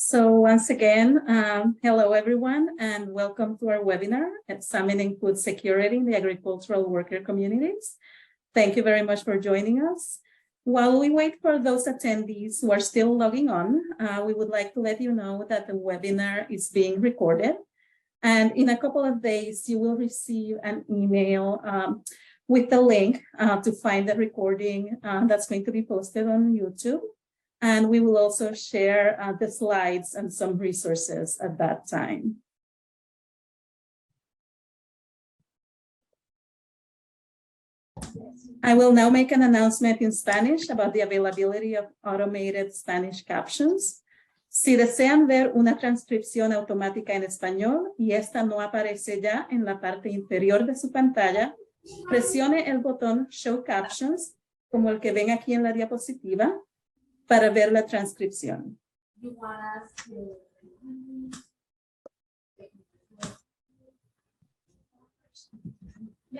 So once again, hello everyone, and welcome to our webinar, Examining Food Security in the Agricultural Worker Communities. Thank you very much for joining us. While we wait for those attendees who are still logging on, we would like to let you know that the webinar is being recorded. And in a couple of days, you will receive an email with the link to find the recording that's going to be posted on YouTube. And we will also share the slides and some resources at that time. I will now make an announcement in Spanish about the availability of automated Spanish captions. Si desean ver una transcripción automática en español y esta no aparece ya en la parte inferior de su pantalla, presione el botón Show Captions, como el que ven aquí en la diapositiva, para ver la transcripción.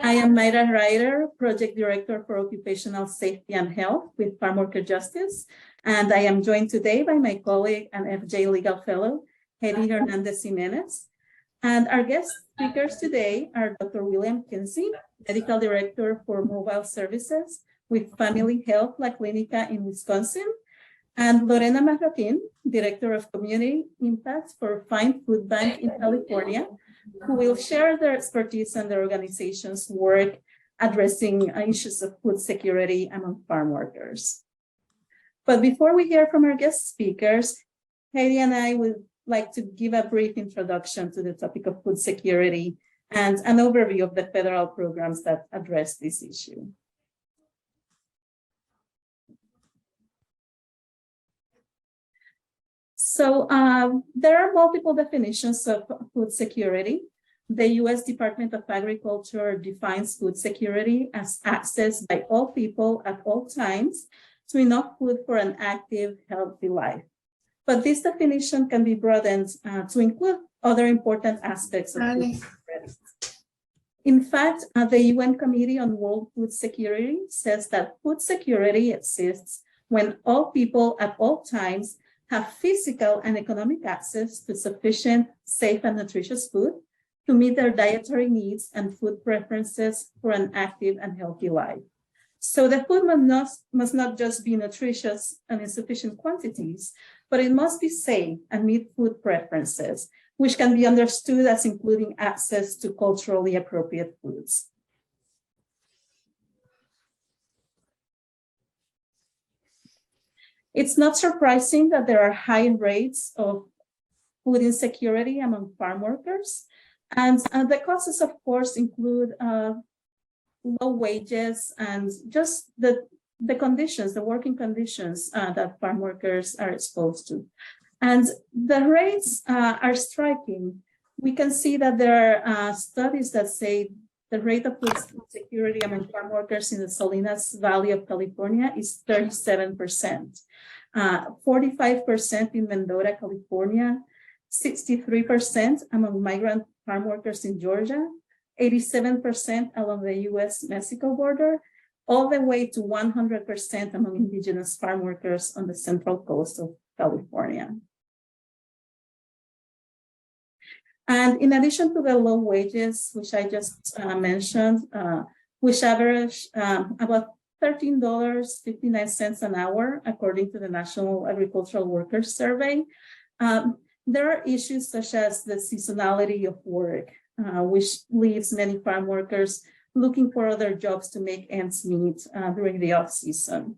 I am Mayra Ryder, Project Director for Occupational Safety and Health with Farmworker Justice, and I am joined today by my colleague and FJ Legal Fellow, Hedy Hernandez Jimenez. And our guest speakers today are Dr. William Kinsey, Medical Director for Mobile Services with Family Health La Clinica in Wisconsin, and Lorena Marroquin, Director of Community Impact for Find Food Bank in California, who will share their expertise and their organization's work addressing issues of food security among farm workers. But before we hear from our guest speakers, Heidi and I would like to give a brief introduction to the topic of food security and an overview of the federal programs that address this issue. So there are multiple definitions of food security. The U.S. Department of Agriculture defines food security as access by all people at all times to enough food for an active, healthy life. But this definition can be broadened to include other important aspects of food security. In fact, the UN Committee on World Food Security says that food security exists when all people at all times have physical and economic access to sufficient, safe, and nutritious food to meet their dietary needs and food preferences for an active and healthy life. So the food must not just be nutritious and in sufficient quantities, but it must be safe and meet food preferences, which can be understood as including access to culturally appropriate foods. It's not surprising that there are high rates of food insecurity among farm workers. And the causes, of course, include low wages and just the conditions, the working conditions that farm workers are exposed to. And the rates are striking. We can see that there are studies that say the rate of food security among farm workers in the Salinas Valley of California is 37%, 45% in Mendota, California, 63% among migrant farm workers in Georgia, 87% along the US-Mexico border, all the way to 100% among indigenous farm workers on the central coast of California. And in addition to the low wages, which I just mentioned, which average about $13.59 an hour, according to the National Agricultural Workers Survey, there are issues such as the seasonality of work, which leaves many farm workers looking for other jobs to make ends meet during the off-season.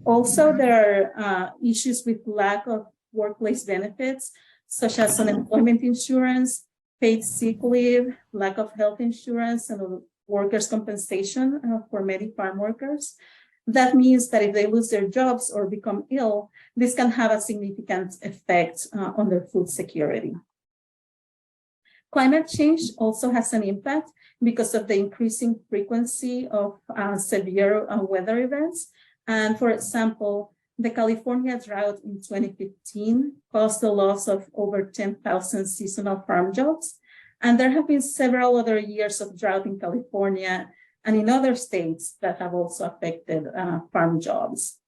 Also, there are issues with lack of workplace benefits, such as unemployment insurance, paid sick leave, lack of health insurance, and workers' compensation for many farm workers. That means that if they lose their jobs or become ill, this can have a significant effect on their food security. Climate change also has an impact because of the increasing frequency of severe weather events. And for example, the California drought in 2015 caused the loss of over 10,000 seasonal farm jobs. And there have been several other years of drought in California and in other states that have also affected farm jobs.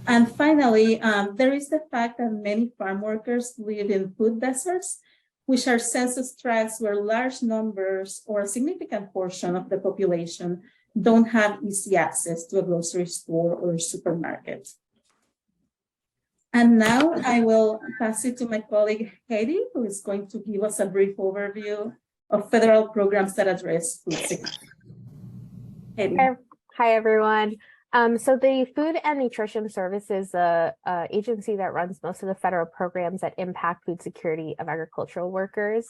And finally, there is the fact that many farm workers live in food deserts, which are census tracts where large numbers or a significant portion of the population don't have easy access to a grocery store or supermarket. And now I will pass it to my colleague Heidi, who is going to give us a brief overview of federal programs that address food security. Heidi. Hi, everyone. So the Food and Nutrition Services, agency that runs most of the federal programs that impact food security of agricultural workers.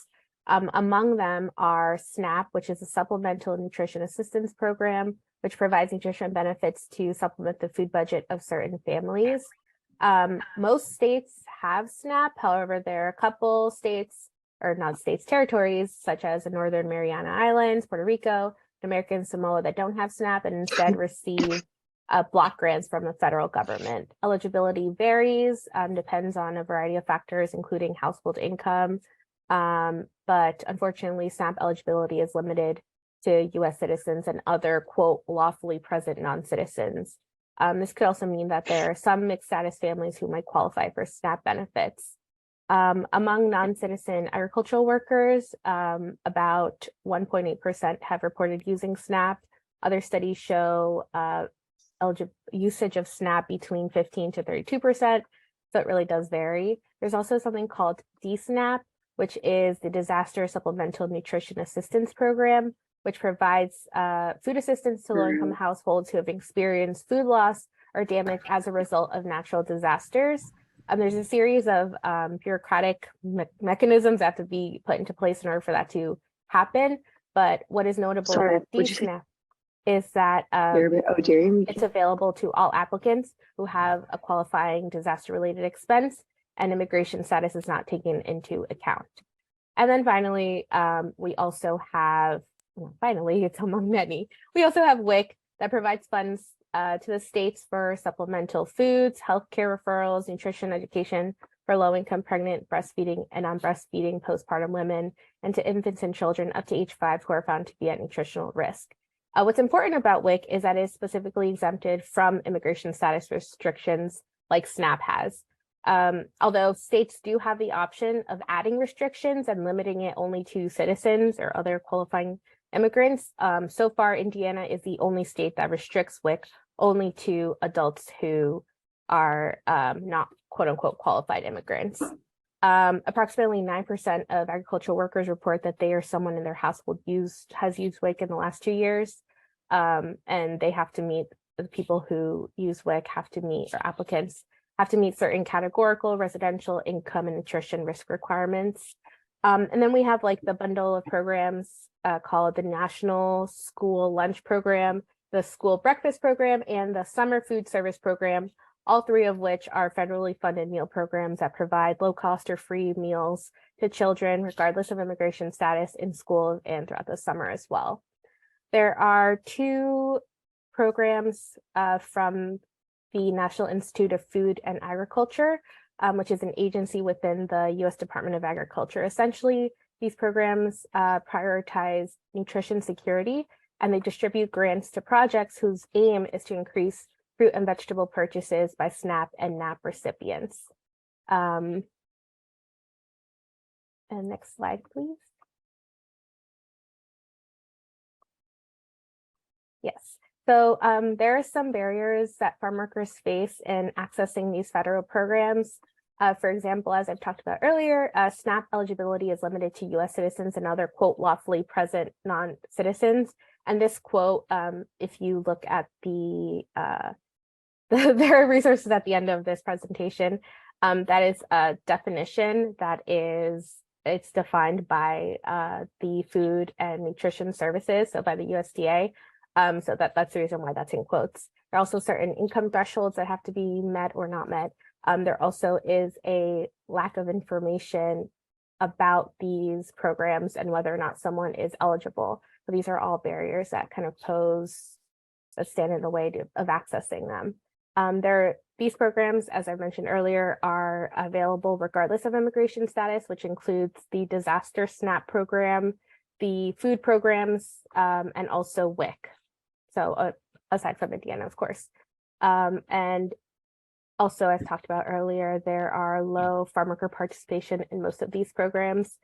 Among them are SNAP, which is a Supplemental Nutrition Assistance Program, which provides nutrition benefits to supplement the food budget of certain families. Most states have SNAP. However, there are a couple states, or not states, territories, such as the Northern Mariana Islands, Puerto Rico, American Samoa, that don't have SNAP and instead receive block grants from the federal government. Eligibility varies, depends on a variety of factors, including household income. But unfortunately, SNAP eligibility is limited to U.S. citizens and other, quote, lawfully present non-citizens. This could also mean that there are some mixed status families who might qualify for SNAP benefits. Among non-citizen agricultural workers, about 1.8% have reported using SNAP. Other studies show usage of SNAP between 15 to 32%, so it really does vary. There's also something called DSNAP, which is the Disaster Supplemental Nutrition Assistance Program, which provides food assistance to low-income households who have experienced food loss or damage as a result of natural disasters. There's a series of bureaucratic mechanisms that have to be put into place in order for that to happen. But what is notable about DSNAP is that it's available to all applicants who have a qualifying disaster-related expense, and immigration status is not taken into account. And then finally, we also have, finally, it's among many, we also have WIC that provides funds to the states for supplemental foods, healthcare referrals, nutrition education for low-income pregnant, breastfeeding, and non-breastfeeding postpartum women, and to infants and children up to age 5 who are found to be at nutritional risk. What's important about WIC is that it is specifically exempted from immigration status restrictions like SNAP has. Although states do have the option of adding restrictions and limiting it only to citizens or other qualifying immigrants, so far Indiana is the only state that restricts WIC only to adults who are not quote-unquote qualified immigrants. Approximately 9% of agricultural workers report that they or someone in their household has used WIC in the last 2 years, and they have to meet, the people who use WIC have to meet, or applicants have to meet certain categorical, residential, income, and nutrition risk requirements. And then we have like the bundle of programs called the National School Lunch Program, the School Breakfast Program, and the Summer Food Service Program, all three of which are federally funded meal programs that provide low cost or free meals to children, regardless of immigration status, in school and throughout the summer as well. There are 2 programs from the National Institute of Food and Agriculture, which is an agency within the U.S. Department of Agriculture. Essentially, these programs prioritize nutrition security, and they distribute grants to projects whose aim is to increase fruit and vegetable purchases by SNAP and NAP recipients. And next slide, please. Yes. So there are some barriers that farm workers face in accessing these federal programs. For example, as I've talked about earlier, SNAP eligibility is limited to U.S. citizens and other, quote, lawfully present non-citizens. And this quote, if you look at there are resources at the end of this presentation, that is a definition that it's defined by the Food and Nutrition Services, so by the USDA. So that's the reason why that's in quotes. There are also certain income thresholds that have to be met or not met. There also is a lack of information about these programs and whether or not someone is eligible. So these are all barriers that kind of stand in the way of accessing them. These programs, as I mentioned earlier, are available regardless of immigration status, which includes the Disaster SNAP program, the food programs, and also WIC. So aside from Indiana, of course. And Also, as talked about earlier, there are low farm worker participation in most of these programs.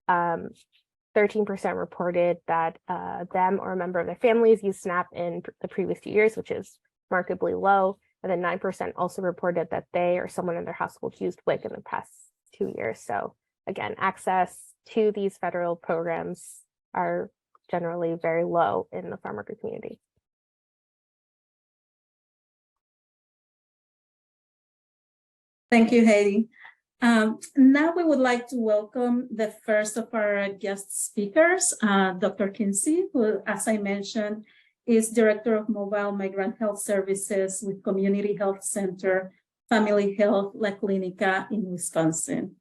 13% reported that them or a member of their families used SNAP in the previous 2 years, which is remarkably low. And then 9% also reported that they or someone in their household used WIC in the past 2 years. So again, access to these federal programs are generally very low in the farm worker community. Thank you, Heidi. Now we would like to welcome the first of our guest speakers, Dr. Kinsey, who, as I mentioned, is Director of Mobile Migrant Health Services with Community Health Center, Family Health La Clinica in Wisconsin.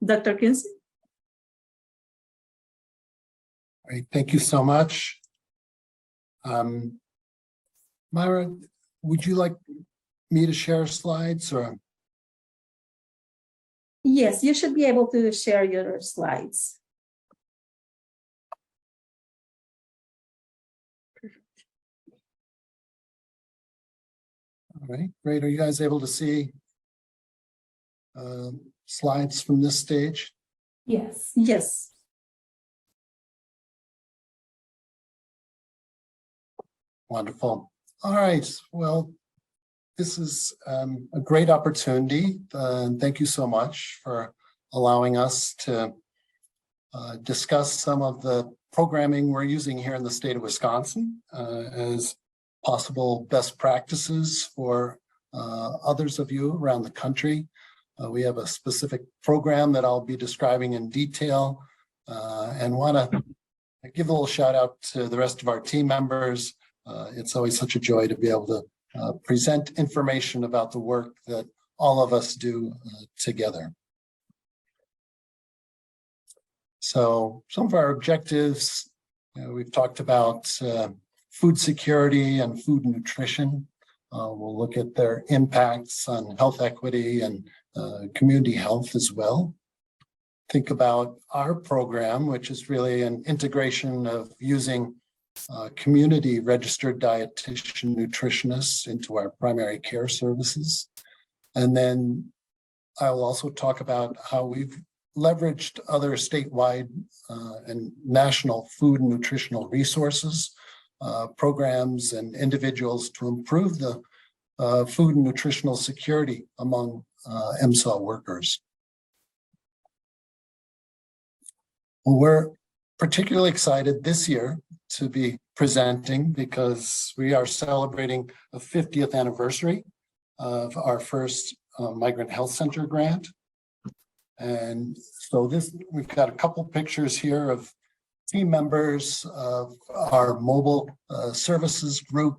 Dr. Kinsey? Great, thank you so much. Myra, would you like me to share slides or? Yes, you should be able to share your slides. All right, great. Are you guys able to see slides from this stage? Yes. Yes. Wonderful. All right, well, this is a great opportunity. Thank you so much for allowing us to discuss some of the programming we're using here in the state of Wisconsin as possible best practices for others of you around the country. We have a specific program that I'll be describing in detail and want to give a little shout out to the rest of our team members. It's always such a joy to be able to present information about the work that all of us do together. So some of our objectives, we've talked about food security and food nutrition. We'll look at their impacts on health equity and community health as well. Think about our program, which is really an integration of using community registered dietitian nutritionists into our primary care services. And then I'll also talk about how we've leveraged other statewide and national food and nutritional resources, programs and individuals to improve the food and nutritional security among MSHLA workers. We're particularly excited this year to be presenting because we are celebrating a 50th anniversary of our first Migrant Health Center grant. And so we've got a couple pictures here of team members of our mobile services group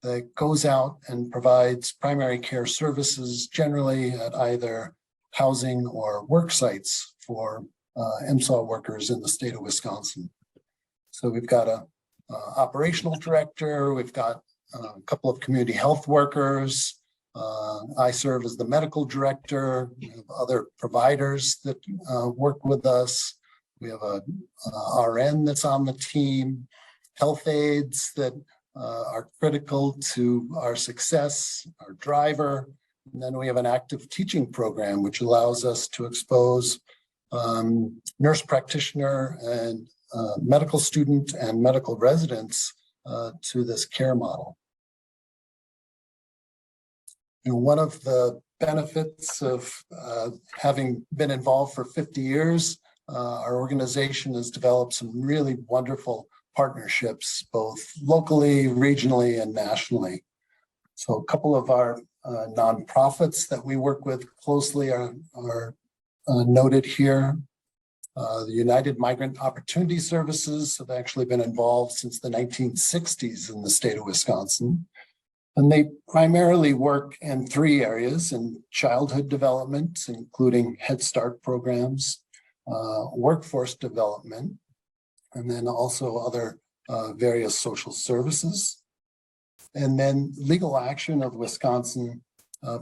that goes out and provides primary care services generally at either housing or work sites for MSHLA workers in the state of Wisconsin. So we've got a operational director, we've got a couple of community health workers. I serve as the medical director. We have other providers that work with us. We have a RN that's on the team, health aides that are critical to our success, our driver. And then we have an active teaching program, which allows us to expose nurse practitioner and medical student and medical residents to this care model. And one of the benefits of having been involved for 50 years, our organization has developed some really wonderful partnerships, both locally, regionally, and nationally. So a couple of our nonprofits that we work with closely are noted here. The United Migrant Opportunity Services have actually been involved since the 1960s in the state of Wisconsin. And they primarily work in 3 areas: in childhood development, including Head Start programs, workforce development, and then also other various social services. And then Legal Action of Wisconsin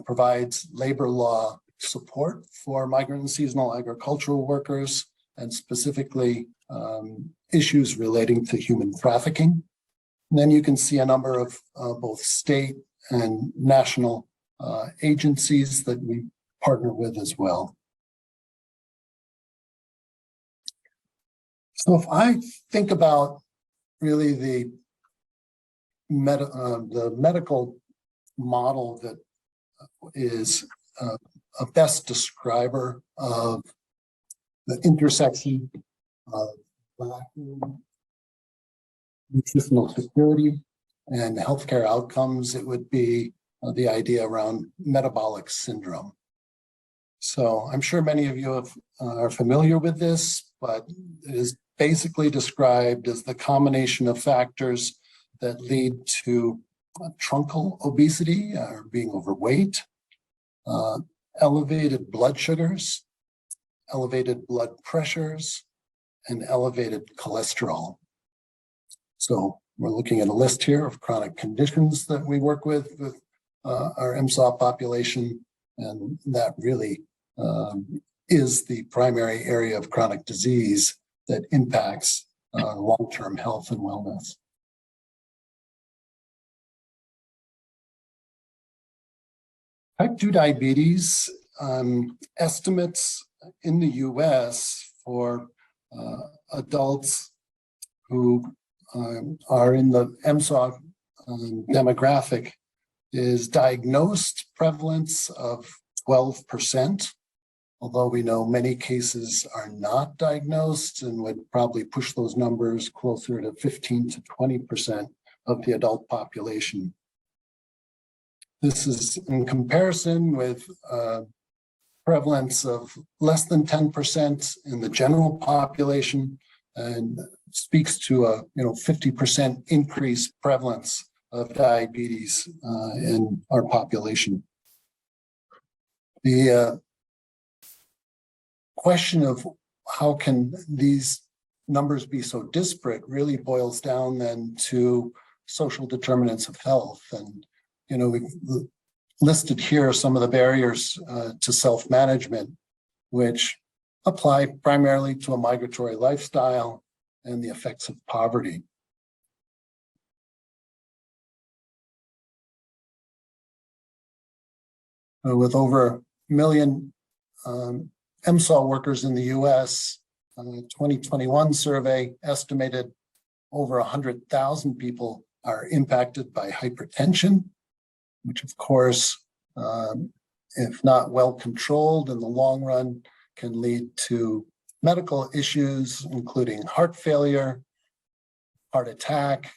provides labor law support for migrant and seasonal agricultural workers, and specifically issues relating to human trafficking. And then you can see a number of both state and national agencies that we partner with as well. So if I think about really the medical model that is a best describer of the intersection of lacking nutritional security and healthcare outcomes, it would be the idea around metabolic syndrome. So I'm sure many of you are familiar with this, but it is basically described as the combination of factors that lead to truncal obesity or being overweight, elevated blood sugars, elevated blood pressures, and elevated cholesterol. So we're looking at a list here of chronic conditions that we work with our MSAW population, and that really is the primary area of chronic disease that impacts long-term health and wellness. Type 2 diabetes, estimates in the US for adults who are in the MSAW demographic is diagnosed prevalence of 12%, although we know many cases are not diagnosed and would probably push those numbers closer to 15 to 20% of the adult population. This is in comparison with prevalence of less than 10% in the general population, and speaks to a 50% increased prevalence of diabetes in our population. The question of how can these numbers be so disparate really boils down then to social determinants of health. And we've listed here some of the barriers to self-management, which apply primarily to a migratory lifestyle and the effects of poverty. With over 1 million MSAW workers in the US, a 2021 survey estimated over 100,000 people are impacted by hypertension, which of course, if not well controlled in the long run, can lead to medical issues, including heart failure, heart attack,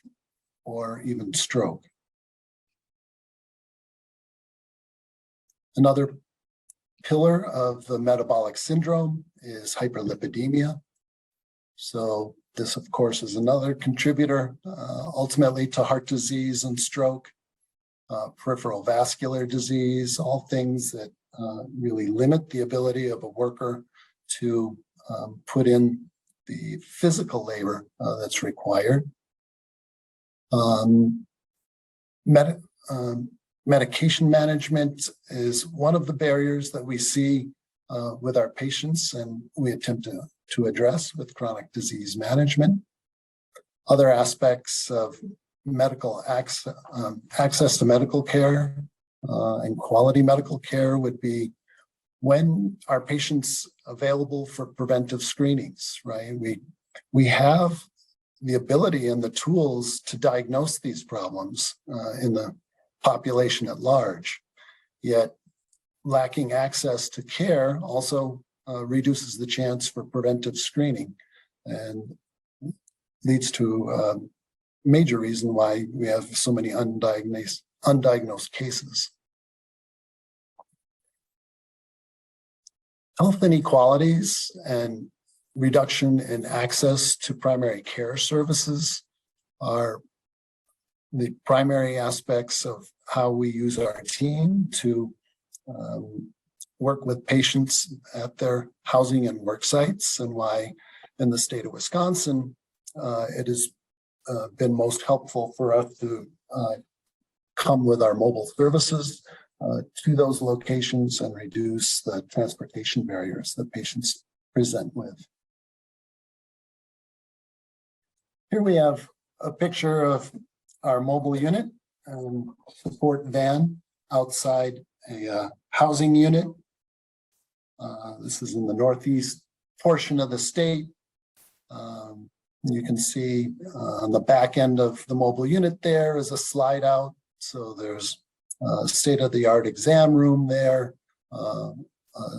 or even stroke. Another pillar of the metabolic syndrome is hyperlipidemia. So this, of course, is another contributor ultimately to heart disease and stroke, peripheral vascular disease, all things that really limit the ability of a worker to put in the physical labor that's required. Medication management is one of the barriers that we see with our patients, and we attempt to address with chronic disease management. Other aspects of medical access to medical care and quality medical care would be when are patients available for preventive screenings, right? We have the ability and the tools to diagnose these problems in the population at large, yet lacking access to care also reduces the chance for preventive screening and leads to a major reason why we have so many undiagnosed cases. Health inequalities and reduction in access to primary care services are the primary aspects of how we use our team to work with patients at their housing and work sites, and why in the state of Wisconsin, it has been most helpful for us to come with our mobile services to those locations and reduce the transportation barriers that patients present with. Here we have a picture of our mobile unit support van outside a housing unit. This is in the northeast portion of the state. You can see on the back end of the mobile unit there is a slide out. So there's a state-of-the-art exam room there, a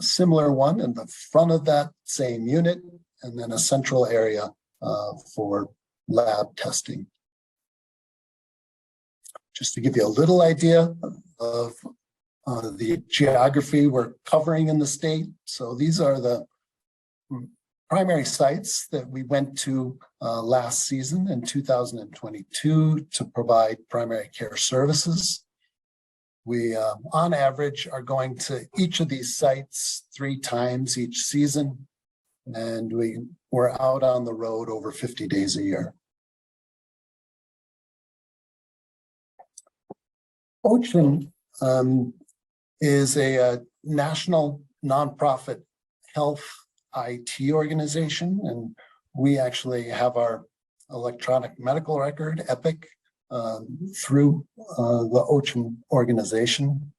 similar one in the front of that same unit, and then a central area for lab testing. Just to give you a little idea of the geography we're covering in the state. So these are the primary sites that we went to last season in 2022 to provide primary care services. We, on average, are going to each of these sites 3 times each season, and we're out on the road over 50 days a year. Ocean is a national nonprofit health IT organization, and we actually have our electronic medical record, EPIC, through the Ocean organization.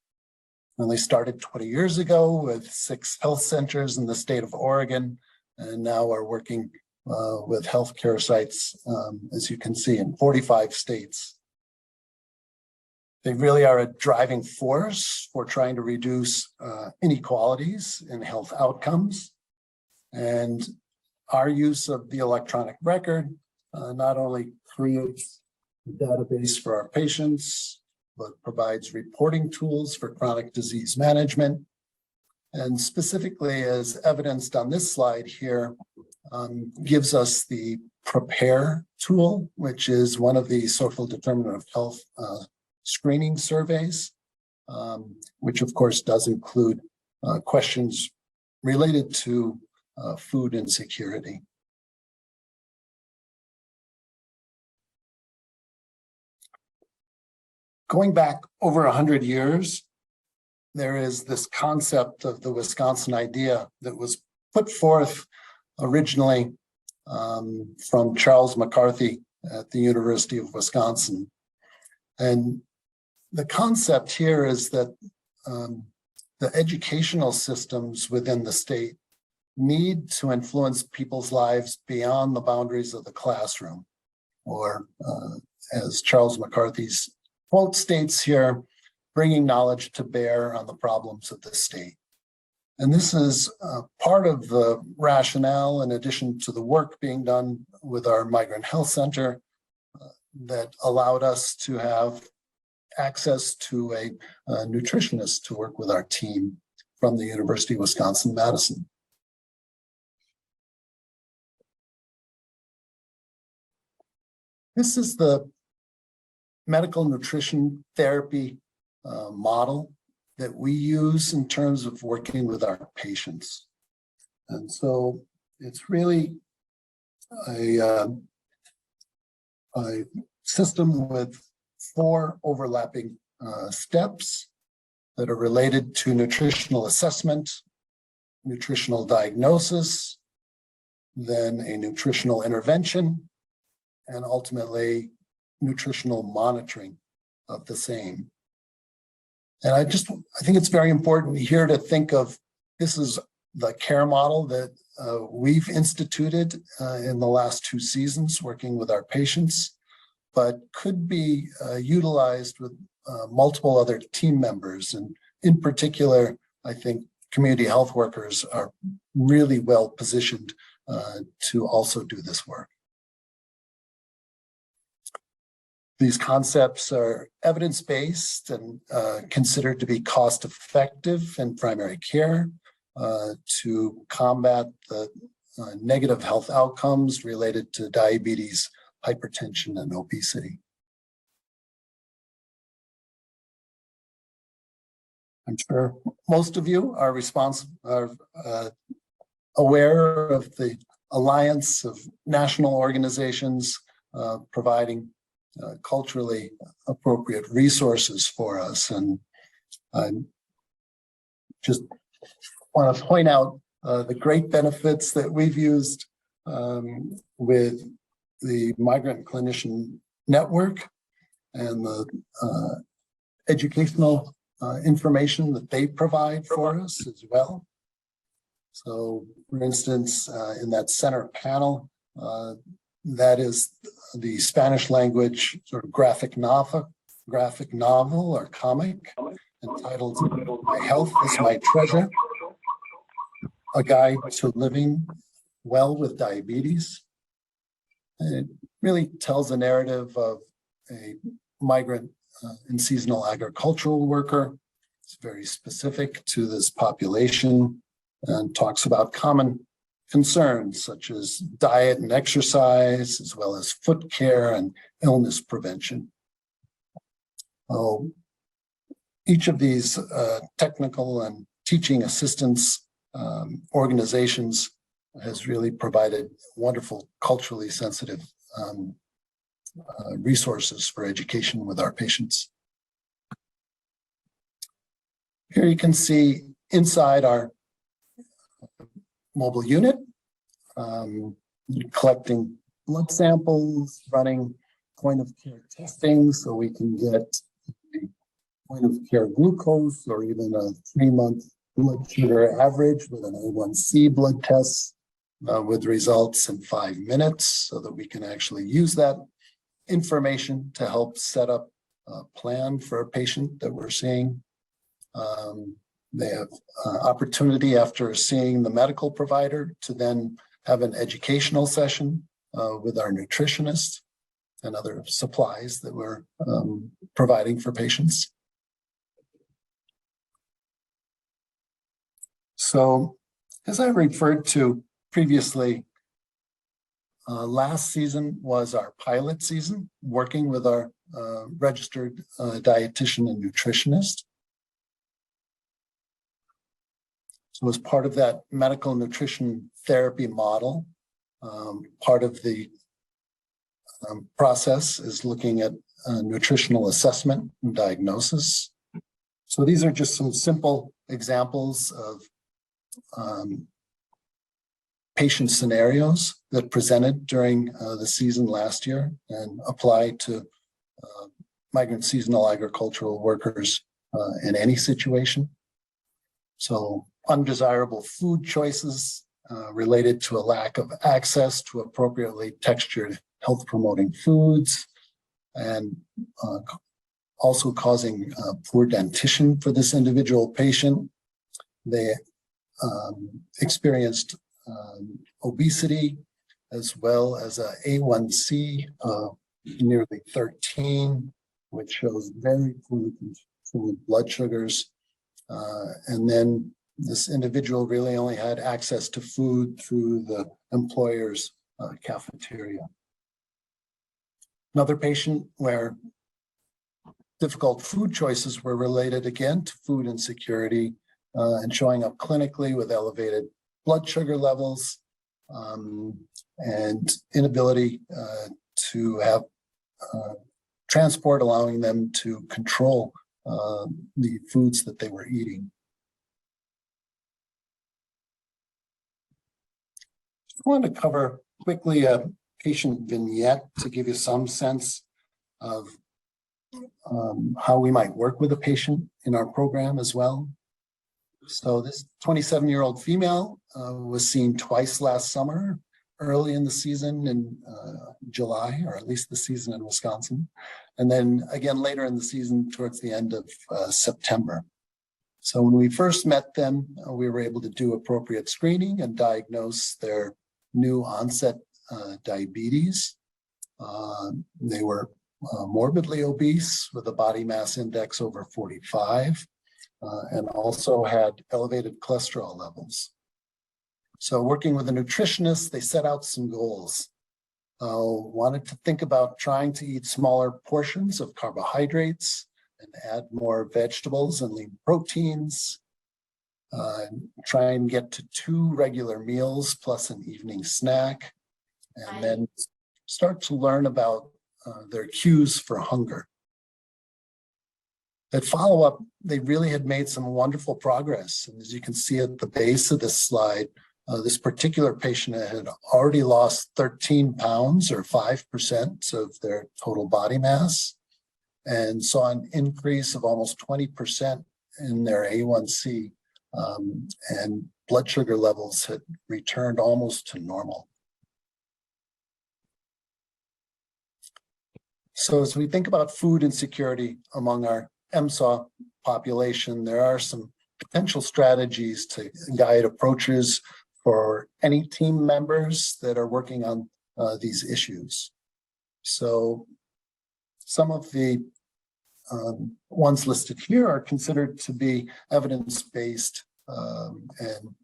And they started 20 years ago with 6 health centers in the state of Oregon, and now are working with healthcare sites, as you can see, in 45 states. They really are a driving force for trying to reduce inequalities in health outcomes. And our use of the electronic record not only creates a database for our patients, but provides reporting tools for chronic disease management. And specifically, as evidenced on this slide here, gives us the PREPARE tool, which is one of the social determinant of health screening surveys, which of course does include questions related to food insecurity. Going back over 100 years, there is this concept of the Wisconsin idea that was put forth originally from Charles McCarthy at the University of Wisconsin. And the concept here is that the educational systems within the state need to influence people's lives beyond the boundaries of the classroom, or as Charles McCarthy's quote states here, bringing knowledge to bear on the problems of the state. And this is part of the rationale, in addition to the work being done with our Migrant Health Center, that allowed us to have access to a nutritionist to work with our team from the University of Wisconsin-Madison. This is the medical nutrition therapy model that we use in terms of working with our patients. And so it's really a system with 4 overlapping steps that are related to nutritional assessment, nutritional diagnosis, then a nutritional intervention, and ultimately nutritional monitoring of the same. And I think it's very important here to think of this is the care model that we've instituted in the last 2 seasons working with our patients, but could be utilized with multiple other team members. And in particular, I think community health workers are really well positioned to also do this work. These concepts are evidence-based and considered to be cost-effective in primary care to combat the negative health outcomes related to diabetes, hypertension, and obesity. I'm sure most of you are aware of the alliance of national organizations providing culturally appropriate resources for us. And I just want to point out the great benefits that we've used with the Migrant Clinician Network and the educational information that they provide for us as well. So, for instance, in that center panel, that is the Spanish language sort of graphic novel or comic entitled "My Health is My Treasure: A Guide to Living Well with Diabetes." And it really tells a narrative of a migrant and seasonal agricultural worker. It's very specific to this population and talks about common concerns such as diet and exercise, as well as foot care and illness prevention. Each of these technical and teaching assistance organizations has really provided wonderful culturally sensitive resources for education with our patients. Here you can see inside our mobile unit, collecting blood samples, running point of care testing so we can get a point of care glucose or even a 3-month blood sugar average with an A1C blood test with results in 5 minutes so that we can actually use that information to help set up a plan for a patient that we're seeing. They have opportunity after seeing the medical provider to then have an educational session with our nutritionist and other supplies that we're providing for patients. So, as I referred to previously, last season was our pilot season, working with our registered dietitian and nutritionist. So as part of that medical nutrition therapy model, part of the process is looking at nutritional assessment and diagnosis. So these are just some simple examples of patient scenarios that presented during the season last year and applied to migrant seasonal agricultural workers in any situation. So undesirable food choices related to a lack of access to appropriately textured health promoting foods, and also causing poor dentition for this individual patient. They experienced obesity, as well as a A1C nearly 13, which shows very poorly controlled blood sugars. And then this individual really only had access to food through the employer's cafeteria. Another patient where difficult food choices were related again to food insecurity and showing up clinically with elevated blood sugar levels and inability to have transport, allowing them to control the foods that they were eating. I want to cover quickly a patient vignette to give you some sense of how we might work with a patient in our program as well. So this 27-year-old female was seen twice last summer, early in the season in July, or at least the season in Wisconsin, and then again later in the season towards the end of September. So when we first met them, we were able to do appropriate screening and diagnose their new onset diabetes. They were morbidly obese with a body mass index over 45. And also had elevated cholesterol levels. So working with a nutritionist, they set out some goals. Wanted to think about trying to eat smaller portions of carbohydrates and add more vegetables and lean proteins. Try and get to 2 regular meals plus an evening snack. And then start to learn about their cues for hunger. At follow-up, they really had made some wonderful progress. And as you can see at the base of this slide, this particular patient had already lost 13 pounds or 5% of their total body mass and saw an increase of almost 20% in their A1C, and blood sugar levels had returned almost to normal. So as we think about food insecurity among our MSAW population, there are some potential strategies to guide approaches for any team members that are working on these issues. So some of the ones listed here are considered to be evidence-based and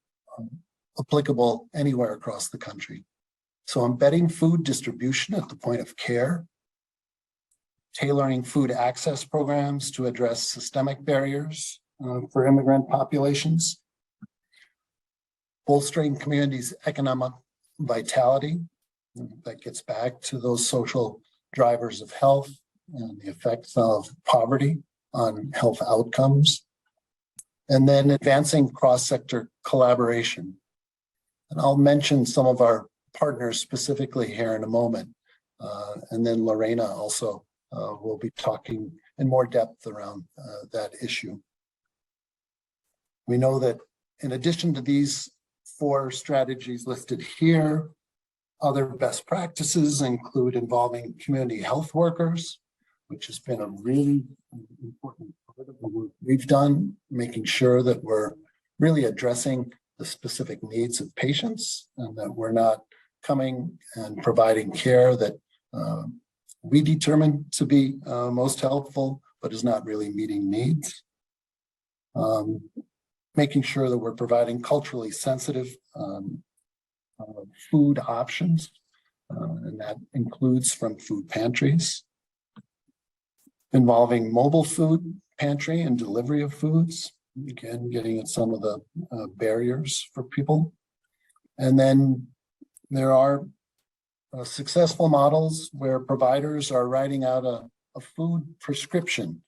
applicable anywhere across the country. So embedding food distribution at the point of care, tailoring food access programs to address systemic barriers for immigrant populations, bolstering communities' economic vitality. That gets back to those social drivers of health and the effects of poverty on health outcomes. And then advancing cross-sector collaboration. And I'll mention some of our partners specifically here in a moment. And then Lorena also will be talking in more depth around that issue. We know that in addition to these 4 strategies listed here, other best practices include involving community health workers, which has been a really important part of the work we've done, making sure that we're really addressing the specific needs of patients and that we're not coming and providing care that we determine to be most helpful, but is not really meeting needs. Making sure that we're providing culturally sensitive food options, and that includes from food pantries. Involving mobile food pantry and delivery of foods, again, getting at some of the barriers for people. And then there are successful models where providers are writing out a food prescription,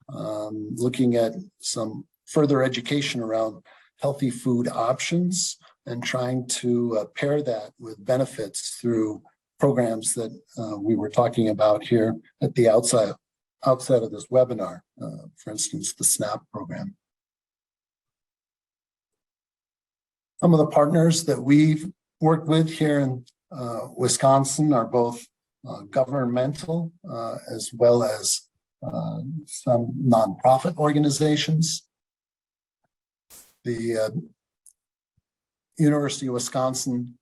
looking at some further education around healthy food options and trying to pair that with benefits through programs that we were talking about here at the outset of this webinar, for instance, the SNAP program. Some of the partners that we've worked with here in Wisconsin are both governmental as well as some nonprofit organizations. The University of Wisconsin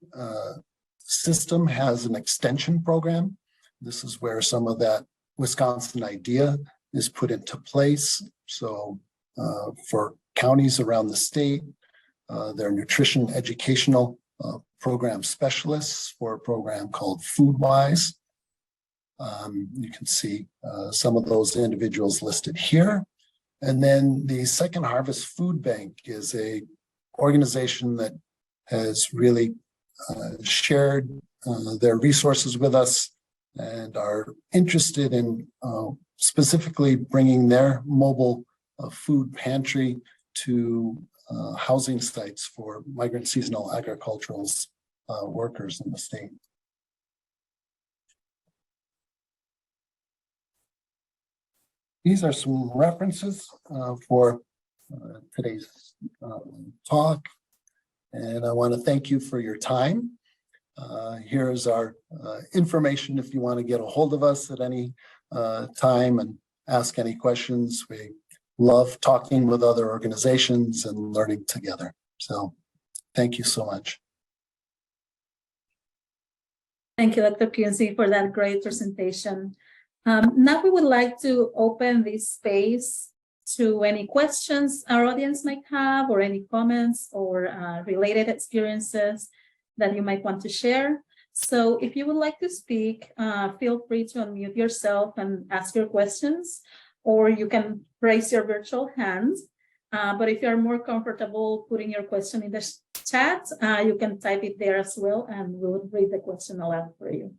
system has an extension program. This is where some of that Wisconsin idea is put into place. So for counties around the state, there are nutrition educational program specialists for a program called FoodWise. You can see some of those individuals listed here. And then the Second Harvest Food Bank is a organization that has really shared their resources with us and are interested in specifically bringing their mobile food pantry to housing sites for migrant seasonal agricultural workers in the state. These are some references for today's talk, and I want to thank you for your time. Here is our information if you want to get a hold of us at any time and ask any questions. We love talking with other organizations and learning together. So thank you so much. Thank you, Dr. Kinsey, for that great presentation. Now we would like to open this space to any questions our audience might have, or any comments or related experiences that you might want to share. So if you would like to speak, feel free to unmute yourself and ask your questions, or you can raise your virtual hand. But if you're more comfortable putting your question in the chat, you can type it there as well, and we'll read the question aloud for you.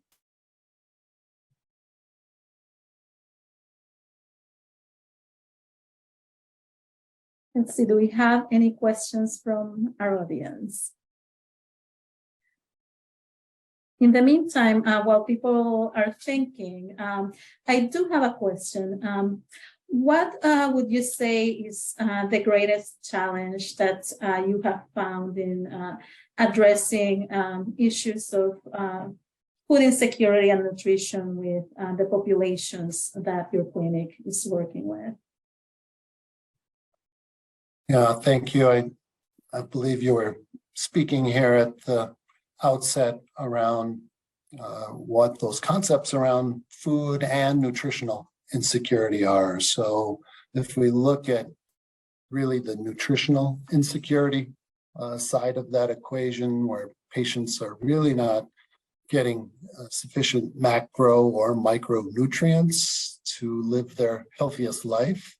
Let's see, do we have any questions from our audience? In the meantime, while people are thinking, I do have a question. What would you say is the greatest challenge that you have found in addressing issues of food insecurity and nutrition with the populations that your clinic is working with? Yeah, thank you. I believe you were speaking here at the outset around what those concepts around food and nutritional insecurity are. So if we look at really the nutritional insecurity side of that equation, where patients are really not getting sufficient macro or micronutrients to live their healthiest life,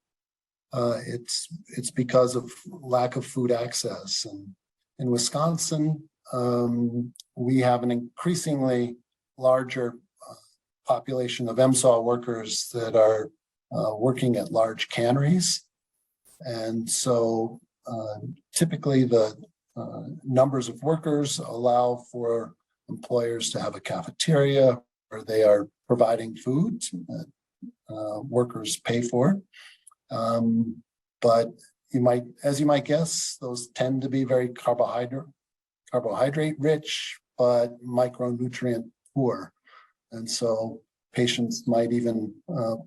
it's because of lack of food access. And in Wisconsin, we have an increasingly larger population of MSAW workers that are working at large canneries. And so typically the numbers of workers allow for employers to have a cafeteria where they are providing food that workers pay for. But as you might guess, those tend to be very carbohydrate rich, but micronutrient poor. And so patients might even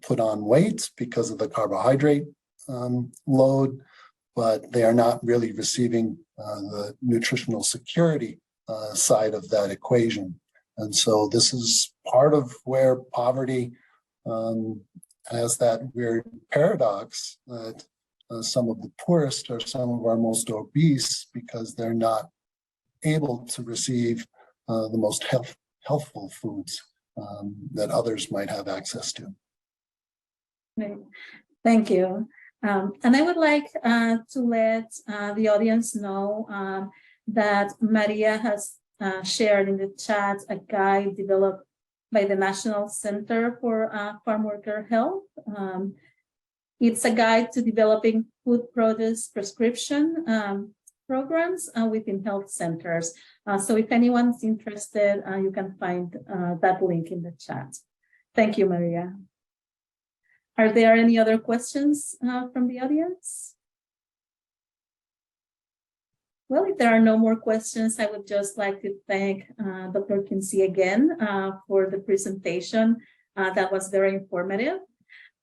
put on weight because of the carbohydrate load, but they are not really receiving the nutritional security side of that equation. And so this is part of where poverty has that weird paradox that some of the poorest are some of our most obese because they're not able to receive the most healthful foods that others might have access to. Great. Thank you. And I would like to let the audience know that Maria has shared in the chat a guide developed by the National Center for Farmworker Health. It's a guide to developing food produce prescription programs within health centers. So if anyone's interested, you can find that link in the chat. Thank you, Maria. Are there any other questions from the audience? Well, if there are no more questions, I would just like to thank Dr. Kinsey again for the presentation. That was very informative.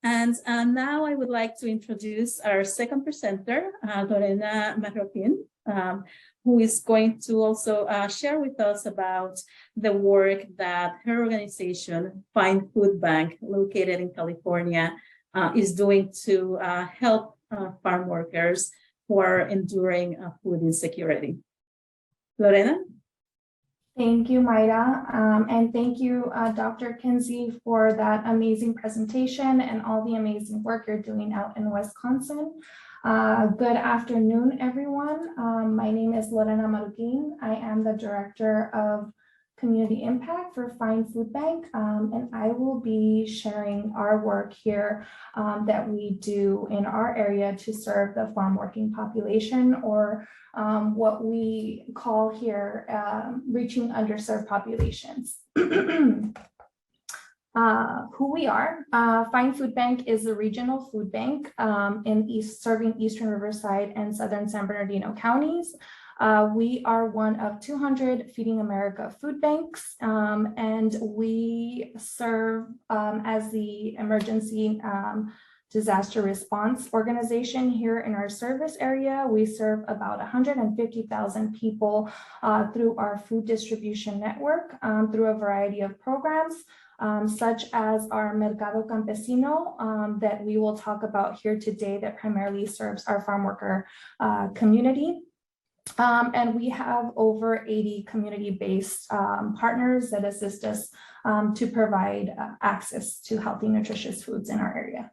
And now I would like to introduce our second presenter, Lorena Marroquin, who is going to also share with us about the work that her organization, Find Food Bank, located in California, is doing to help farm workers who are enduring food insecurity. Lorena? Thank you, Mayra, and thank you, Dr. Kinsey, for that amazing presentation and all the amazing work you're doing out in Wisconsin. Good afternoon, everyone. My name is Lorena Marroquin. I am the Director of Community Impact for Find Food Bank, and I will be sharing our work here that we do in our area to serve the farm working population, or what we call here reaching underserved populations. Who we are. Find Food Bank is a regional food bank serving Eastern Riverside and Southern San Bernardino counties. We are one of 200 Feeding America food banks, and we serve as the emergency disaster response organization here in our service area. We serve about 150,000 people through our food distribution network through a variety of programs, such as our Mercado Campesino that we will talk about here today, that primarily serves our farm worker community. And we have over 80 community-based partners that assist us to provide access to healthy, nutritious foods in our area.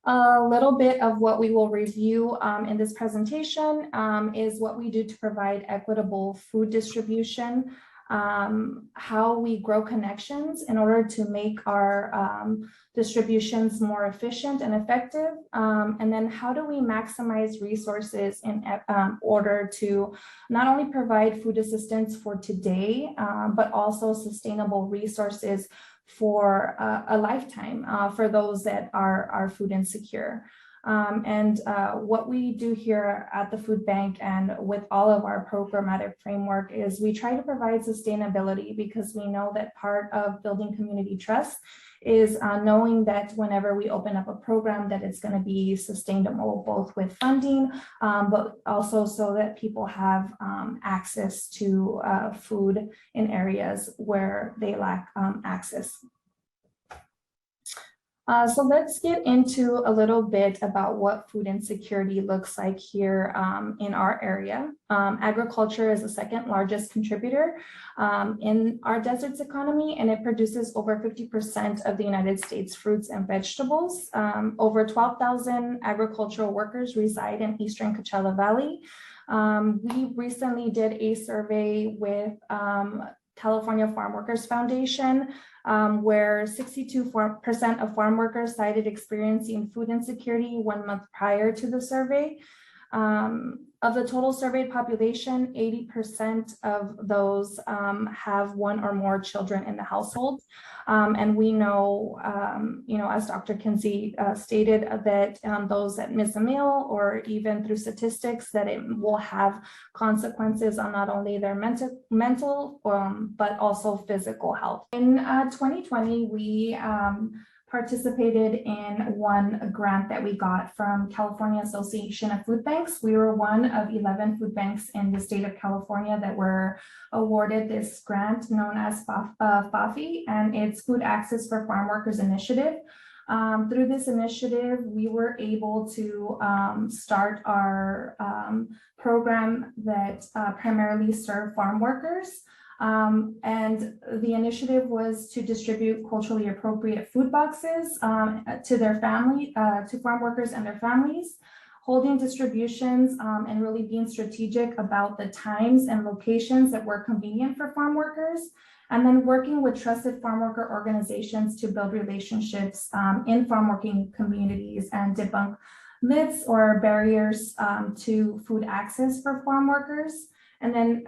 A little bit of what we will review in this presentation is what we do to provide equitable food distribution, how we grow connections in order to make our distributions more efficient and effective, and then how do we maximize resources in order to not only provide food assistance for today, but also sustainable resources for a lifetime for those that are food insecure. What we do here at the food bank and with all of our programmatic framework is we try to provide sustainability, because we know that part of building community trust is knowing that whenever we open up a program that it's going to be sustainable, both with funding, but also so that people have access to food in areas where they lack access. So let's get into a little bit about what food insecurity looks like here in our area. Agriculture is the second largest contributor in our desert's economy, and it produces over 50% of the United States fruits and vegetables. Over 12,000 agricultural workers reside in Eastern Coachella Valley. We recently did a survey with California Farmworkers Foundation, where 62% of farm workers cited experiencing food insecurity 1 month prior to the survey. Of the total surveyed population, 80% of those have one or more children in the household. And we know, as Dr. Kinsey stated, that those that miss a meal, or even through statistics, that it will have consequences on not only their mental, but also physical health. In 2020, we participated in one grant that we got from California Association of Food Banks. We were one of 11 food banks in the state of California that were awarded this grant known as FAFI, and it's Food Access for Farm Workers Initiative. Through this initiative, we were able to start our program that primarily served farm workers. And the initiative was to distribute culturally appropriate food boxes to their family, to farm workers and their families, holding distributions and really being strategic about the times and locations that were convenient for farm workers, and then working with trusted farm worker organizations to build relationships in farm working communities and debunk myths or barriers to food access for farm workers. And then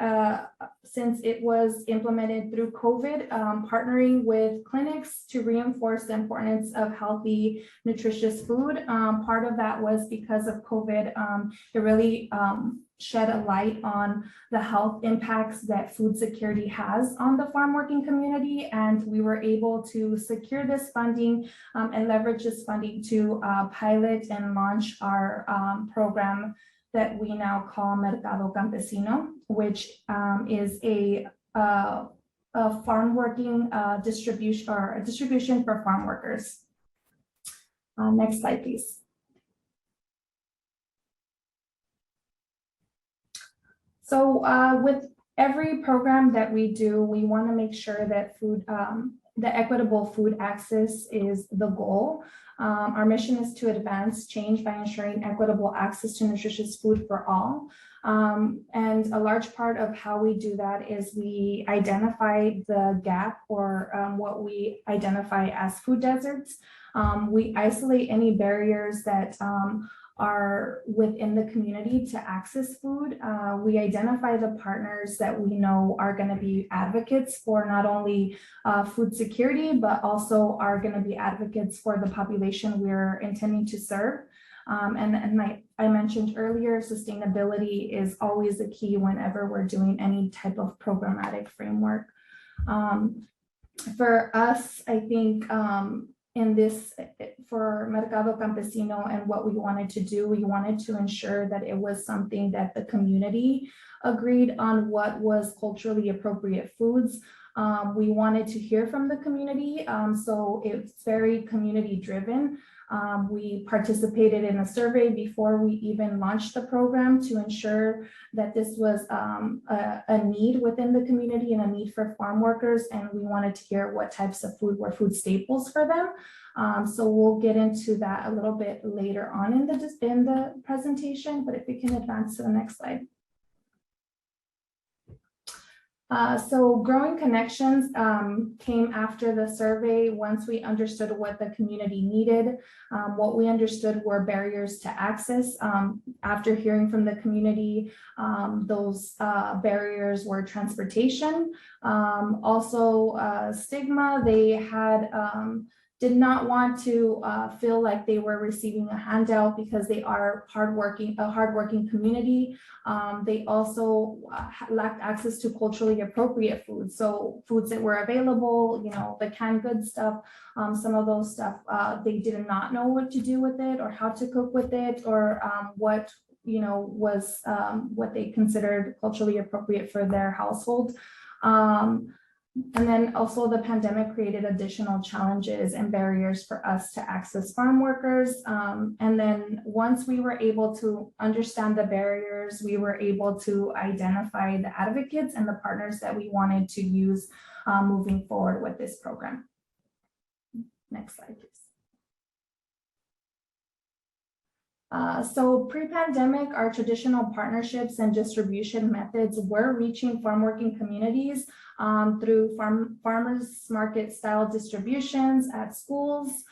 since it was implemented through COVID, partnering with clinics to reinforce the importance of healthy, nutritious food. Part of that was because of COVID. It really shed a light on the health impacts that food security has on the farm working community. And we were able to secure this funding and leverage this funding to pilot and launch our program that we now call Mercado Campesino, which is a farm working distribution, or a distribution for farm workers. Next slide, please. So with every program that we do, we want to make sure that the equitable food access is the goal. Our mission is to advance change by ensuring equitable access to nutritious food for all. And a large part of how we do that is we identify the gap, or what we identify as food deserts. We isolate any barriers that are within the community to access food. We identify the partners that we know are going to be advocates for not only food security, but also are going to be advocates for the population we're intending to serve. And I mentioned earlier, sustainability is always the key whenever we're doing any type of programmatic framework. For us, I think in this, for Mercado Campesino and what we wanted to do, we wanted to ensure that it was something that the community agreed on what was culturally appropriate foods. We wanted to hear from the community, so it's very community driven. We participated in a survey before we even launched the program to ensure that this was a need within the community and a need for farm workers, and we wanted to hear what types of food were food staples for them. So we'll get into that a little bit later on in the presentation, but if we can advance to the next slide. So growing connections came after the survey. Once we understood what the community needed, what we understood were barriers to access. After hearing from the community, those barriers were transportation, also stigma. They had did not want to feel like they were receiving a handout because they are a hardworking community. They also lacked access to culturally appropriate foods. So foods that were available, you know, the canned goods stuff, some of those stuff, they did not know what to do with it or how to cook with it, or what, you know, was what they considered culturally appropriate for their household. And then also the pandemic created additional challenges and barriers for us to access farm workers. And then once we were able to understand the barriers, we were able to identify the advocates and the partners that we wanted to use moving forward with this program. Next slide, please. So pre-pandemic, our traditional partnerships and distribution methods were reaching farm working communities through farmers market style distributions at schools,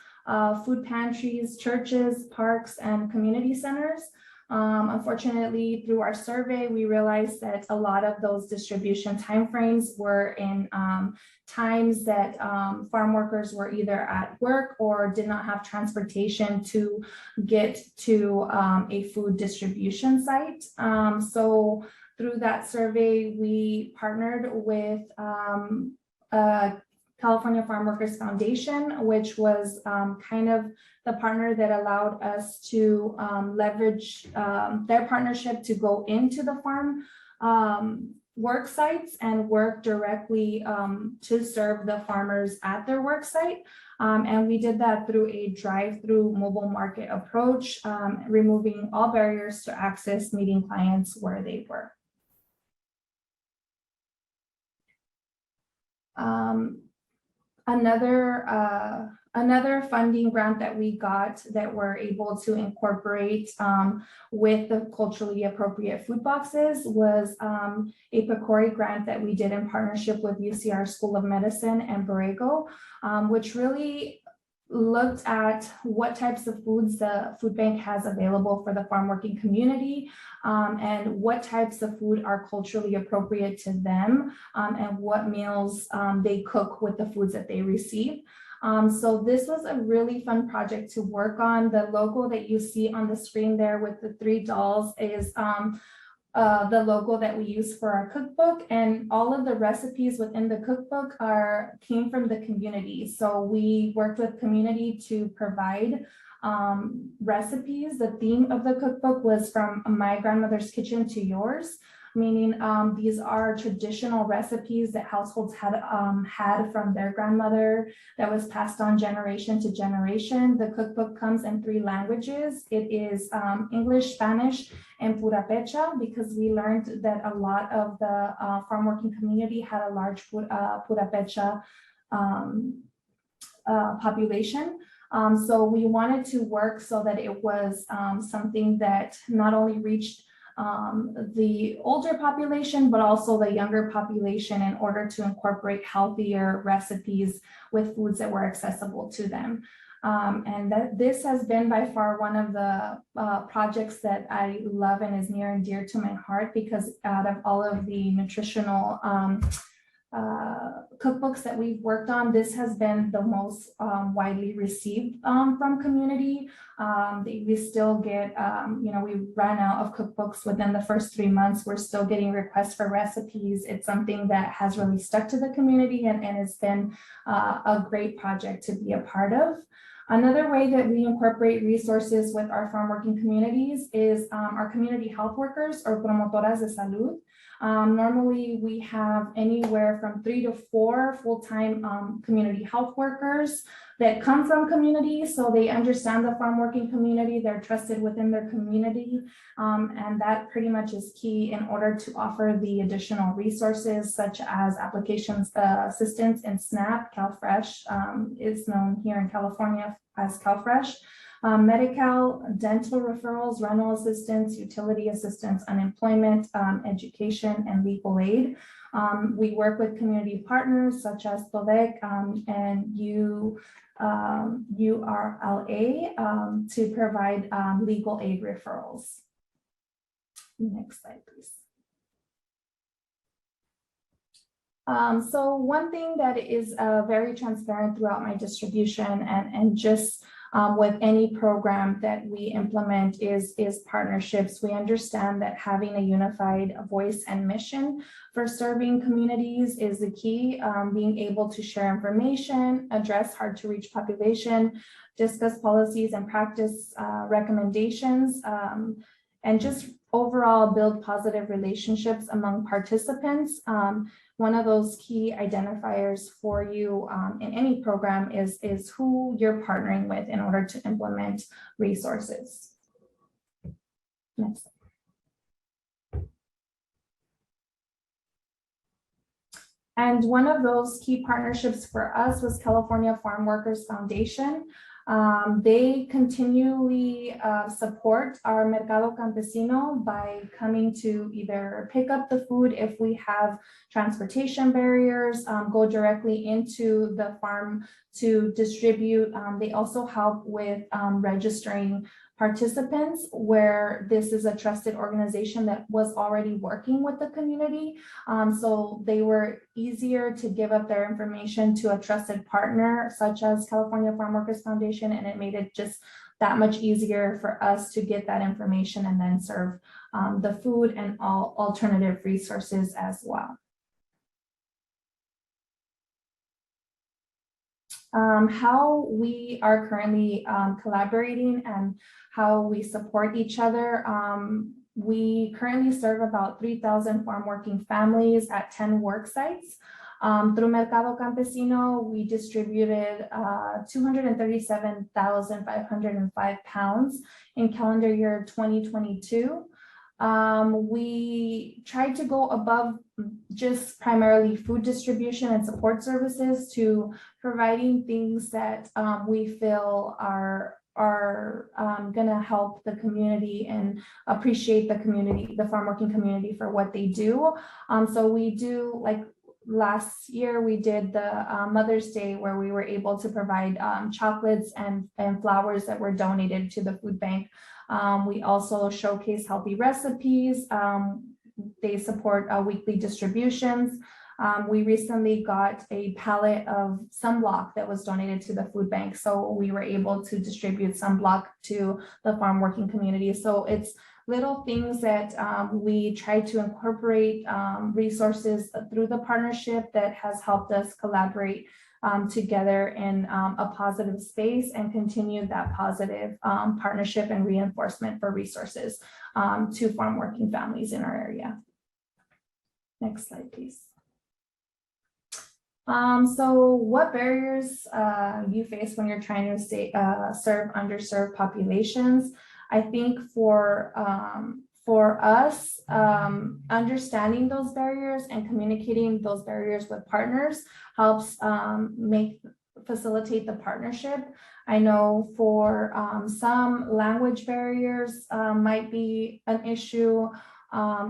food pantries, churches, parks, and community centers. Unfortunately, through our survey, we realized that a lot of those distribution timeframes were in times that farm workers were either at work or did not have transportation to get to a food distribution site. So through that survey, we partnered with California Farm Workers Foundation, which was kind of the partner that allowed us to leverage their partnership to go into the farm work sites and work directly to serve the farmers at their work site. And we did that through a drive-through mobile market approach, removing all barriers to access, meeting clients where they were. Another funding grant that we got that we're able to incorporate with the culturally appropriate food boxes was a PCORI grant that we did in partnership with UCR School of Medicine and Borrego, which really looked at what types of foods the food bank has available for the farm working community, and what types of food are culturally appropriate to them, and what meals they cook with the foods that they receive. So this was a really fun project to work on. The logo that you see on the screen there with the 3 dolls is the logo that we use for our cookbook, and all of the recipes within the cookbook came from the community. So we worked with community to provide recipes. The theme of the cookbook was from my grandmother's kitchen to yours, meaning these are traditional recipes that households had from their grandmother that was passed on generation to generation. The cookbook comes in 3 languages. It is English, Spanish, and Purépecha, because we learned that a lot of the farm working community had a large Purépecha population. So we wanted to work so that it was something that not only reached the older population, but also the younger population, in order to incorporate healthier recipes with foods that were accessible to them. And this has been by far one of the projects that I love and is near and dear to my heart, because out of all of the nutritional cookbooks that we've worked on, this has been the most widely received from community. We still get, we ran out of cookbooks within the first 3 months. We're still getting requests for recipes. It's something that has really stuck to the community, and it's been a great project to be a part of. Another way that we incorporate resources with our farm working communities is our community health workers, or promotoras de salud. Normally, we have anywhere from 3 to 4 full-time community health workers that come from communities, so they understand the farm working community, they're trusted within their community, and that pretty much is key in order to offer the additional resources such as applications assistance in SNAP. CalFresh is known here in California as CalFresh. medical, dental referrals, rental assistance, utility assistance, unemployment, education, and legal aid. We work with community partners such as TODEC and URLA to provide legal aid referrals. Next slide, please. So one thing that is very transparent throughout my distribution and just with any program that we implement is partnerships. We understand that having a unified voice and mission for serving communities is the key. Being able to share information, address hard to reach population, discuss policies and practice recommendations, and just overall build positive relationships among participants. One of those key identifiers for you in any program is who you're partnering with in order to implement resources. Next. And one of those key partnerships for us was California Farmworkers Foundation. They continually support our Mercado Campesino by coming to either pick up the food if we have transportation barriers, go directly into the farm to distribute. They also help with registering participants, where this is a trusted organization that was already working with the community. So they were easier to give up their information to a trusted partner such as California Farmworkers Foundation, and it made it just that much easier for us to get that information and then serve the food and all alternative resources as well. How we are currently collaborating and how we support each other. We currently serve about 3,000 farm working families at 10 work sites. Through Mercado Campesino, we distributed 237,505 pounds in calendar year 2022. We tried to go above just primarily food distribution and support services to providing things that we feel are going to help the community and appreciate the community, the farm working community, for what they do. So we do, like last year, we did the Mother's Day, where we were able to provide chocolates and flowers that were donated to the food bank. We also showcase healthy recipes. They support weekly distributions. We recently got a pallet of sunblock that was donated to the food bank. So we were able to distribute sunblock to the farm working community. So it's little things that we try to incorporate resources through the partnership that has helped us collaborate together in a positive space and continue that positive partnership and reinforcement for resources to farm working families in our area. Next slide, please. So what barriers you face when you're trying to serve underserved populations? I think for us, understanding those barriers and communicating those barriers with partners helps facilitate the partnership. I know for some, language barriers might be an issue.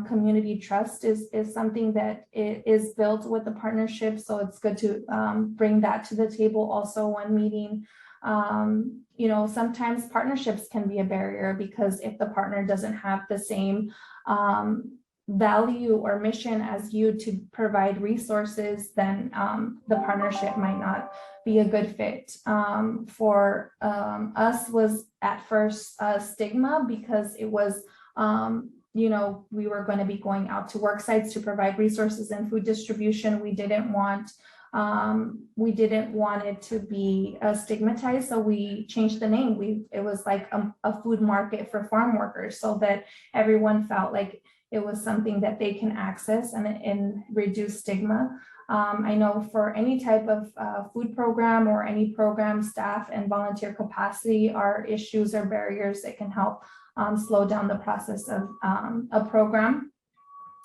Community trust is something that is built with the partnership, so it's good to bring that to the table also when meeting. You know, sometimes partnerships can be a barrier because if the partner doesn't have the same value or mission as you to provide resources, then the partnership might not be a good fit. For us was at first a stigma because it was you know, we were going to be going out to work sites to provide resources and food distribution. We didn't want it to be stigmatized, so we changed the name. It was like a food market for farm workers, so that everyone felt like it was something that they can access and reduce stigma. I know for any type of food program or any program, staff and volunteer capacity are issues or barriers that can help slow down the process of a program.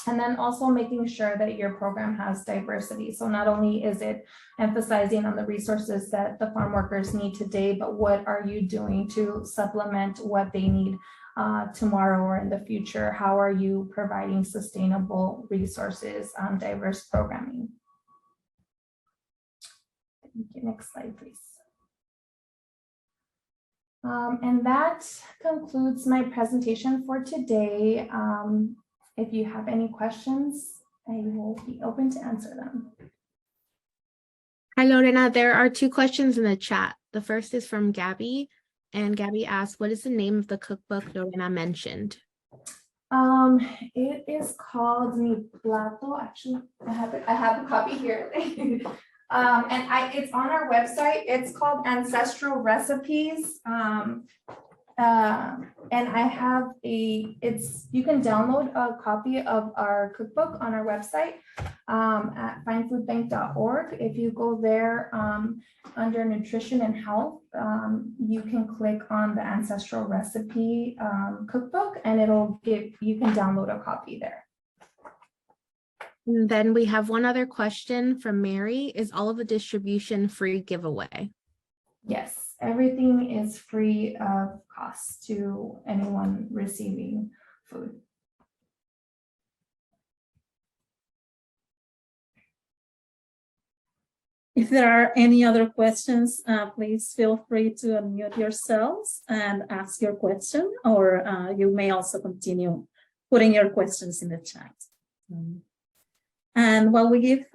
And then also making sure that your program has diversity. So not only is it emphasizing on the resources that the farm workers need today, but what are you doing to supplement what they need tomorrow or in the future? How are you providing sustainable resources, diverse programming? Thank you. Next slide, please. And that concludes my presentation for today. If you have any questions, I will be open to answer them. Hi, Lorena. There are two questions in the chat. The first is from Gabby, and Gabby asks, what is the name of the cookbook Lorena mentioned? It is called Mi Plato. Actually, I have a copy here. And it's on our website. It's called Ancestral Recipes. And I have you can download a copy of our cookbook on our website at finefoodbank.org. If you go there under nutrition and health, you can click on the Ancestral Recipe cookbook, and you can download a copy there. And then we have one other question from Mary. Is all of the distribution free giveaway? Yes, everything is free of cost to anyone receiving food. If there are any other questions, please feel free to unmute yourselves and ask your question, or you may also continue putting your questions in the chat. And while we give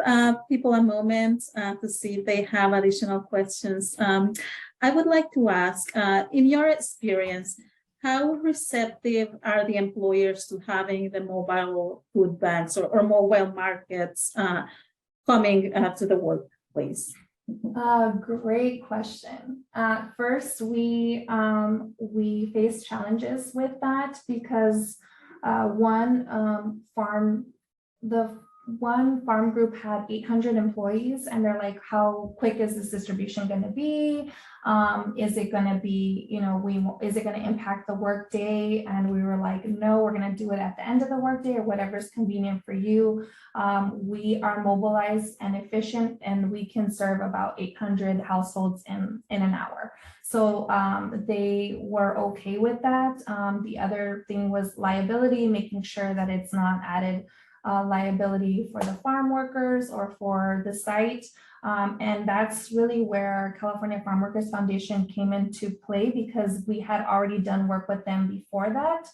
people a moment to see if they have additional questions, I would like to ask, in your experience, how receptive are the employers to having the mobile food banks or mobile markets coming to the workplace? Great question. First, we face challenges with that because one farm group had 800 employees, and they're like, how quick is this distribution going to be? Is it going to be, is it going to impact the workday? And we were like, no, we're going to do it at the end of the workday or whatever's convenient for you. We are mobilized and efficient, and we can serve about 800 households in an hour. So they were okay with that. The other thing was liability, making sure that it's not added liability for the farm workers or for the site. And that's really where California Farm Workers Foundation came into play, because we had already done work with them before that.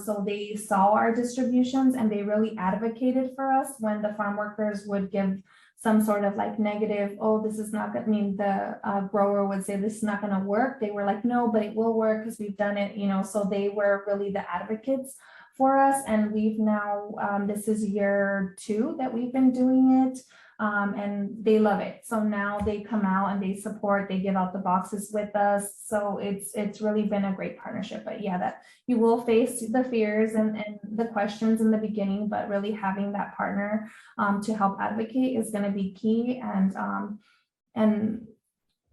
So they saw our distributions and they really advocated for us when the farm workers would give some sort of like negative, oh, this is not going to mean the grower would say this is not going to work. They were like, no, but it will work because we've done it, so they were really the advocates for us. And we've now, this is year 2 that we've been doing it, and they love it. So now they come out and they support, they give out the boxes with us. So it's really been a great partnership. But yeah, that you will face the fears and the questions in the beginning, but really having that partner to help advocate is going to be key. And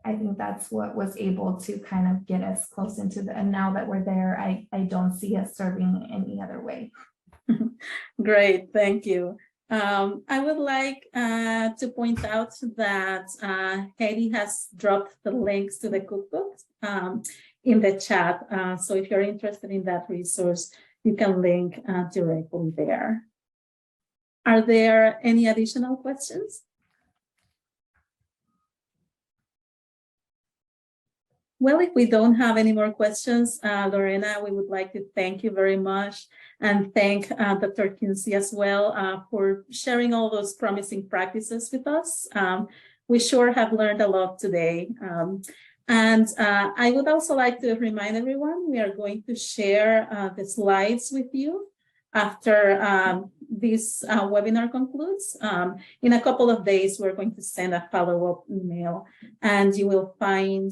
I think that's what was able to kind of get us close into and now that we're there, I don't see us serving any other way. Great, thank you. I would like to point out that Heidi has dropped the links to the cookbook in the chat. So if you're interested in that resource, you can link directly there. Are there any additional questions? Well, if we don't have any more questions, Lorena, we would like to thank you very much and thank Dr. Kinsey as well for sharing all those promising practices with us. We sure have learned a lot today. And I would also like to remind everyone, we are going to share the slides with you after this webinar concludes. In a couple of days, we're going to send a follow-up email, and you will find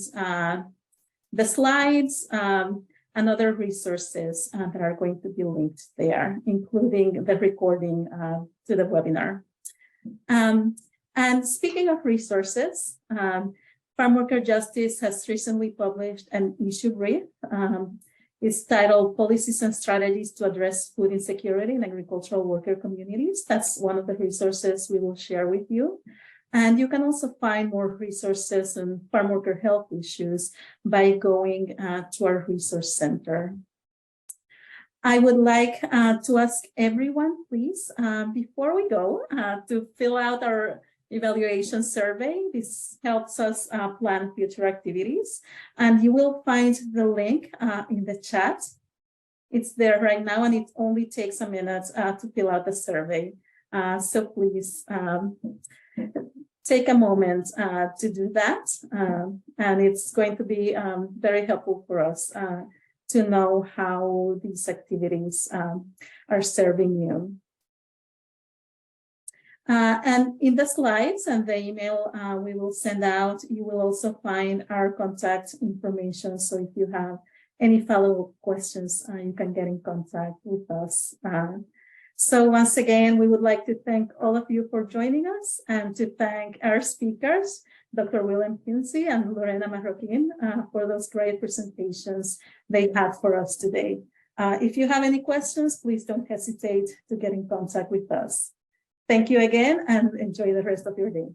the slides and other resources that are going to be linked there, including the recording to the webinar. And speaking of resources, Farmworker Justice has recently published an issue brief. It's titled Policies and Strategies to Address Food Insecurity in Agricultural Worker Communities. That's one of the resources we will share with you. And you can also find more resources on farm worker health issues by going to our resource center. I would like to ask everyone, please, before we go, to fill out our evaluation survey. This helps us plan future activities. And you will find the link in the chat. It's there right now, and it only takes a minute to fill out the survey. So please, take a moment to do that, and it's going to be very helpful for us to know how these activities are serving you. And in the slides and the email we will send out, you will also find our contact information. So if you have any follow-up questions, you can get in contact with us. So once again, we would like to thank all of you for joining us and to thank our speakers, Dr. William Kinsey and Lorena Marroquin, for those great presentations they had for us today. If you have any questions, please don't hesitate to get in contact with us. Thank you again and enjoy the rest of your day.